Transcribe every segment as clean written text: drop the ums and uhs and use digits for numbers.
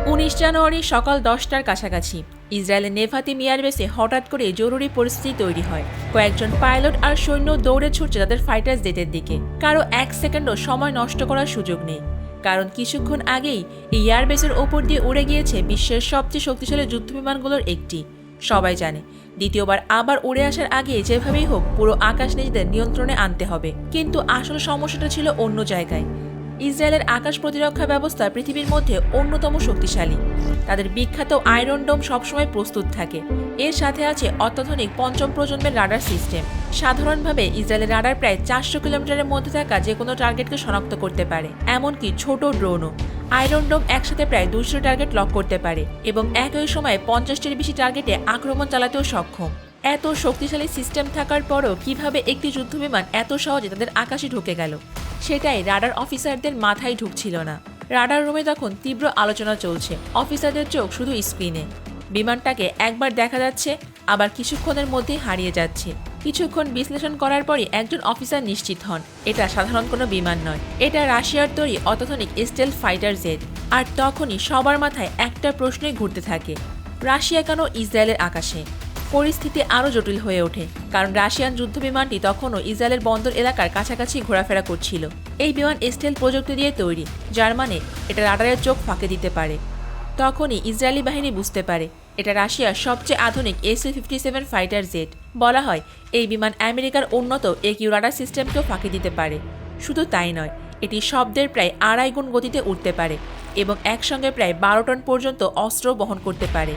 19 জানুয়ারি সকাল 10টার কাছাকাছি ইসরায়েলের নেভাতিম এয়ারবেসে হঠাৎ করে জরুরি পরিস্থিতি তৈরি হয়। কয়েকজন পাইলট আর সৈন্য দৌড়ে ছুটছে তাদের ফাইটার জেটের দিকে। কারো এক সেকেন্ডও সময় নষ্ট করার সুযোগ নেই, কারণ কিছুক্ষণ আগেই এই এয়ারবেসের ওপর দিয়ে উড়ে গিয়েছে বিশ্বের সবচেয়ে শক্তিশালী যুদ্ধবিমানগুলোর একটি। সবাই জানে দ্বিতীয়বার আবার উড়ে আসার আগে যেভাবেই হোক পুরো আকাশ নিজেদের নিয়ন্ত্রণে আনতে হবে। কিন্তু আসল সমস্যাটা ছিল অন্য জায়গায়। ইসরায়েলের আকাশ প্রতিরক্ষা ব্যবস্থা পৃথিবীর মধ্যে অন্যতম শক্তিশালী। তাদের বিখ্যাত আয়রন ডোম সবসময় প্রস্তুত থাকে। এর সাথে আছে অত্যাধুনিক পঞ্চম প্রজন্মের রাডার সিস্টেম। সাধারণভাবে ইসরায়েলের রাডার প্রায় 400 কিলোমিটারের মধ্যে থাকা যে কোনো টার্গেটকে শনাক্ত করতে পারে, এমনকি ছোট ড্রোনও। আয়রন ডোম একসাথে প্রায় 200 টার্গেট লক করতে পারে এবং একই সময়ে 50টির বেশি টার্গেটে আক্রমণ চালাতেও সক্ষম। এত শক্তিশালী সিস্টেম থাকার পরও কিভাবে একটি যুদ্ধবিমান এত সহজে তাদের আকাশে ঢুকে গেল, সেটাই রাডার অফিসারদের মাথায় ঢুকছিল না। রাডার রুমে তখন তীব্র আলোচনা চলছে। অফিসারদের চোখ শুধু স্ক্রিনে। বিমানটাকে একবার দেখা যাচ্ছে, আবার কিছুক্ষণের মধ্যেই হারিয়ে যাচ্ছে। কিছুক্ষণ বিশ্লেষণ করার পরই একজন অফিসার নিশ্চিত হন এটা সাধারণ কোনো বিমান নয়, এটা রাশিয়ার তৈরি অত্যাধুনিক স্টেলথ ফাইটার জেট। আর তখনই সবার মাথায় একটা প্রশ্নই ঘুরতে থাকে, রাশিয়া কেন ইসরায়েলের আকাশে? পরিস্থিতি আরও জটিল হয়ে ওঠে, কারণ রাশিয়ান যুদ্ধবিমানটি তখনও ইসরায়েলের বন্দর এলাকার কাছাকাছি ঘোরাফেরা করছিল। এই বিমান স্টেল প্রযুক্তি দিয়ে তৈরি, যার মানে এটা রাডারের চোখ ফাঁকে দিতে পারে। তখনই ইসরায়েলি বাহিনী বুঝতে পারে এটা রাশিয়ার সবচেয়ে আধুনিক SU-57 ফাইটার জেট। বলা হয় এই বিমান আমেরিকার উন্নত AQ রাডার সিস্টেমকেও ফাঁকি দিতে পারে। শুধু তাই নয়, এটি শব্দের প্রায় 2.5 গুণ গতিতে উঠতে পারে এবং একসঙ্গে প্রায় 12 টন পর্যন্ত অস্ত্র বহন করতে পারে।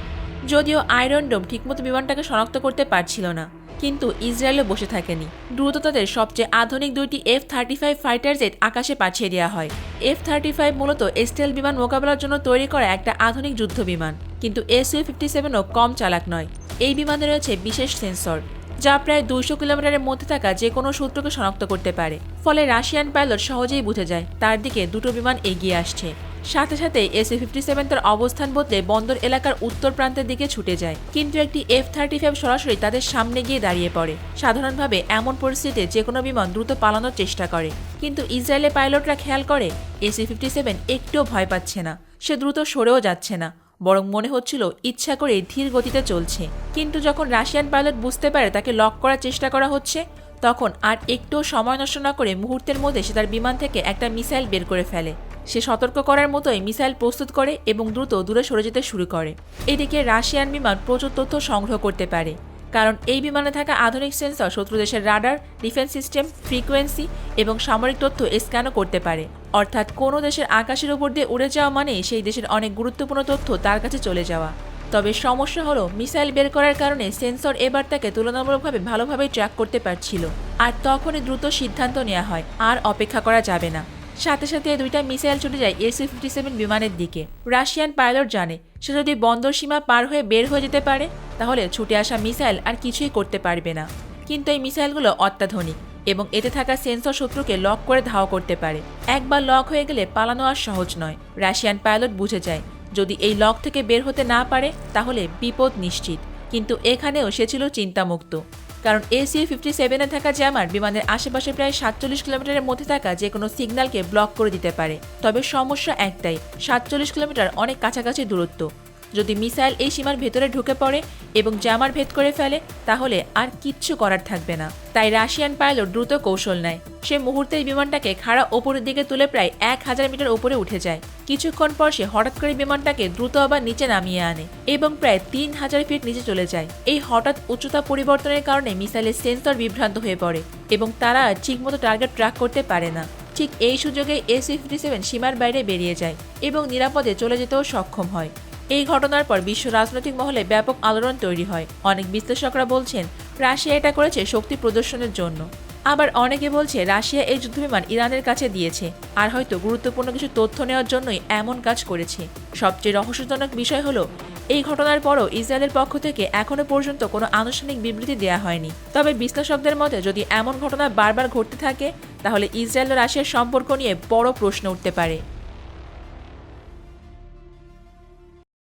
যদিও আয়রন ডোম ঠিকমতো বিমানটাকে শনাক্ত করতে পারছিল না, কিন্তু ইসরায়েলও বসে থাকেনি। দ্রুত তাদের সবচেয়ে আধুনিক 2টি F-35 ফাইটার জেট আকাশে পাঠিয়ে দেওয়া হয়। F-35 মূলত স্টেল বিমান মোকাবেলার জন্য তৈরি করা একটা আধুনিক যুদ্ধ বিমান, কিন্তু SU-57ও কম চালাক নয়। এই বিমানে রয়েছে বিশেষ সেন্সর, যা প্রায় 200 কিলোমিটারের মধ্যে থাকা যে কোনো শত্রুকে শনাক্ত করতে পারে। ফলে রাশিয়ান পাইলট সহজেই বুঝে যায় তার দিকে দুটো বিমান এগিয়ে আসছে। সাথে সাথে SU-57 তার অবস্থান বদলে বন্দর এলাকার উত্তর প্রান্তের দিকে ছুটে যায়, কিন্তু একটি F-35 সরাসরি তাদের সামনে গিয়ে দাঁড়িয়ে পড়ে। সাধারণভাবে এমন পরিস্থিতিতে যে কোনো বিমান দ্রুত পালানোর চেষ্টা করে, কিন্তু ইসরায়েলের পাইলটরা খেয়াল করে SU-57 একটুও ভয় পাচ্ছে না। সে দ্রুত সরেও যাচ্ছে না, বরং মনে হচ্ছিল ইচ্ছা করে ধীর গতিতে চলছে। কিন্তু যখন রাশিয়ান পাইলট বুঝতে পারে তাকে লক করার চেষ্টা করা হচ্ছে, তখন আর একটুও সময় নষ্ট না করে মুহূর্তের মধ্যে সে তার বিমান থেকে একটা মিসাইল বের করে ফেলে। সে সতর্ক করার মতোই মিসাইল প্রস্তুত করে এবং দ্রুত দূরে সরে যেতে শুরু করে। এদিকে রাশিয়ান বিমান প্রচুর তথ্য সংগ্রহ করতে পারে, কারণ এই বিমানে থাকা আধুনিক সেন্সর শত্রু দেশের রাডার, ডিফেন্স সিস্টেম, ফ্রিকোয়েন্সি এবং সামরিক তথ্য স্ক্যানও করতে পারে। অর্থাৎ কোনো দেশের আকাশের উপর দিয়ে উড়ে যাওয়া মানে সেই দেশের অনেক গুরুত্বপূর্ণ তথ্য তার কাছে চলে যাওয়া। তবে সমস্যা হলো মিসাইল বের করার কারণে সেন্সর এবার তাকে তুলনামূলকভাবে ভালোভাবে ট্র্যাক করতে পারছিল। আর তখনই দ্রুত সিদ্ধান্ত নেওয়া হয় আর অপেক্ষা করা যাবে না। সাথে সাথে 2টা মিসাইল ছুটে যায় SU-57 বিমানের দিকে। রাশিয়ান পাইলট জানে সে যদি বন্দর সীমা পার হয়ে বের হয়ে যেতে পারে, তাহলে ছুটে আসা মিসাইল আর কিছুই করতে পারবে না। কিন্তু এই মিসাইলগুলো অত্যাধুনিক এবং এতে থাকা সেন্সর শত্রুকে লক করে ধাওয়া করতে পারে। একবার লক হয়ে গেলে পালানো আর সহজ নয়। রাশিয়ান পাইলট বুঝে যায় যদি এই লক থেকে বের হতে না পারে তাহলে বিপদ নিশ্চিত। কিন্তু এখানেও সে ছিল চিন্তামুক্ত, কারণ SU-57-এ থাকা জ্যামার বিমানের আশেপাশে প্রায় 47 কিলোমিটারের মধ্যে থাকা যে কোনো সিগন্যালকে ব্লক করে দিতে পারে। তবে সমস্যা একটাই, 47 কিলোমিটার অনেক কাছাকাছি দূরত্ব। যদি মিসাইল এই সীমার ভেতরে ঢুকে পড়ে এবং জ্যামার ভেদ করে ফেলে, তাহলে আর কিচ্ছু করার থাকবে না। তাই রাশিয়ান পাইলট দ্রুত কৌশল নেয়। সে মুহূর্তেই বিমানটাকে খাড়া ওপরের দিকে তুলে প্রায় 1000 মিটার উপরে উঠে যায়। কিছুক্ষণ পর সে হঠাৎ করে বিমানটাকে দ্রুত আবার নিচে নামিয়ে আনে এবং প্রায় 3000 ফিট নিচে চলে যায়। এই হঠাৎ উচ্চতা পরিবর্তনের কারণে মিসাইলের সেন্সর বিভ্রান্ত হয়ে পড়ে এবং তারা ঠিকমতো টার্গেট ট্র্যাক করতে পারে না। ঠিক এই সুযোগে SU-57 সীমার বাইরে বেরিয়ে যায় এবং নিরাপদে চলে যেতেও সক্ষম হয়। এই ঘটনার পর বিশ্ব রাজনৈতিক মহলে ব্যাপক আলোড়ন তৈরি হয়। অনেক বিশ্লেষকরা বলছেন রাশিয়া এটা করেছে শক্তি প্রদর্শনের জন্য। আবার অনেকে বলছে রাশিয়া এই যুদ্ধবিমান ইরানের কাছে দিয়েছে আর হয়তো গুরুত্বপূর্ণ কিছু তথ্য নেওয়ার জন্যই এমন কাজ করেছে। সবচেয়ে রহস্যজনক বিষয় হলো এই ঘটনার পরও ইসরায়েলের পক্ষ থেকে এখনো পর্যন্ত কোনো আনুষ্ঠানিক বিবৃতি দেওয়া হয়নি। তবে বিশ্লেষকদের মতে যদি এমন ঘটনা বারবার ঘটতে থাকে, তাহলে ইসরায়েল ও রাশিয়ার সম্পর্ক নিয়ে বড় প্রশ্ন উঠতে পারে।